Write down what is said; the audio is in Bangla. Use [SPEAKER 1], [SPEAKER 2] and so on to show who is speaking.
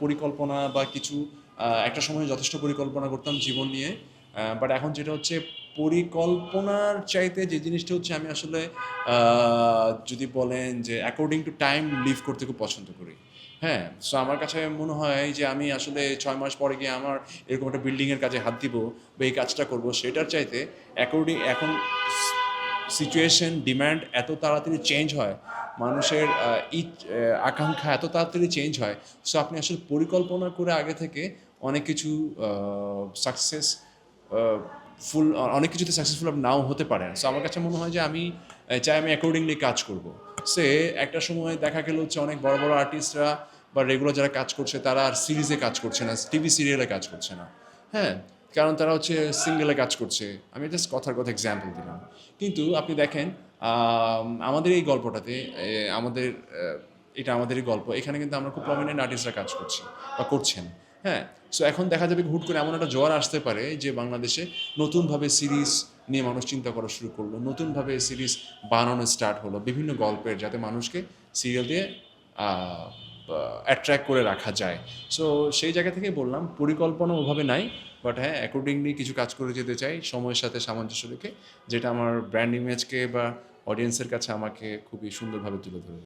[SPEAKER 1] পরিকল্পনা বা কিছু একটা সময় যথেষ্ট পরিকল্পনা করতাম জীবন নিয়ে, বাট এখন যেটা হচ্ছে পরিকল্পনার চাইতে যে জিনিসটা হচ্ছে আমি আসলে যদি বলেন যে অ্যাকর্ডিং টু টাইম লিভ করতে খুব পছন্দ করি। হ্যাঁ, সো আমার কাছে মনে হয় যে আমি আসলে 6 মাস পরে গিয়ে আমার এরকম একটা বিল্ডিংয়ের কাজে হাত দিব বা এই কাজটা করব সেটার চাইতে অ্যাকর্ডিং এখন সিচুয়েশন ডিম্যান্ড এত তাড়াতাড়ি চেঞ্জ হয়, মানুষের আকাঙ্ক্ষা এত তাড়াতাড়ি চেঞ্জ হয়। সো আপনি আসলে পরিকল্পনা করে আগে থেকে অনেক কিছু সাকসেস ফুল অনেক কিছুতে সাকসেসফুল নাও হতে পারেন। সো আমার কাছে মনে হয় যে আমি চাই আমি অ্যাকর্ডিংলি কাজ করব। সে একটা সময় দেখা গেল হচ্ছে অনেক বড় বড় আর্টিস্টরা বা রেগুলার যারা কাজ করছে তারা আর সিরিজে কাজ করছে না, টিভি সিরিয়ালে কাজ করছে না। হ্যাঁ, কারণ তারা হচ্ছে সিঙ্গেলে কাজ করছে। আমি জাস্ট কথার কথা এক্সাম্পল দিলাম। কিন্তু আপনি দেখেন আমাদের এই গল্পটাতে আমাদের এটা আমাদেরই গল্প, এখানে কিন্তু আমরা খুব প্রমিনেন্ট আর্টিস্টরা কাজ করছি বা করছেন। হ্যাঁ, সো এখন দেখা যাবে হুট করে এমন একটা জোয়ার আসতে পারে যে বাংলাদেশে নতুনভাবে সিরিজ নিয়ে মানুষ চিন্তা করা শুরু করলো, নতুনভাবে সিরিজ বানানো স্টার্ট হলো বিভিন্ন গল্পের, যাতে মানুষকে সিরিয়াল দিয়ে অ্যাট্রাক্ট করে রাখা যায়। সো সেই জায়গা থেকে বললাম পরিকল্পনা ওভাবে নাই, বাট হ্যাঁ অ্যাকর্ডিংলি কিছু কাজ করে যেতে চাই সময়ের সাথে সামঞ্জস্য রেখে, যেটা আমার ব্র্যান্ড ইমেজকে বা অডিয়েন্সের কাছে আমাকে খুবই সুন্দরভাবে তুলে ধরবে।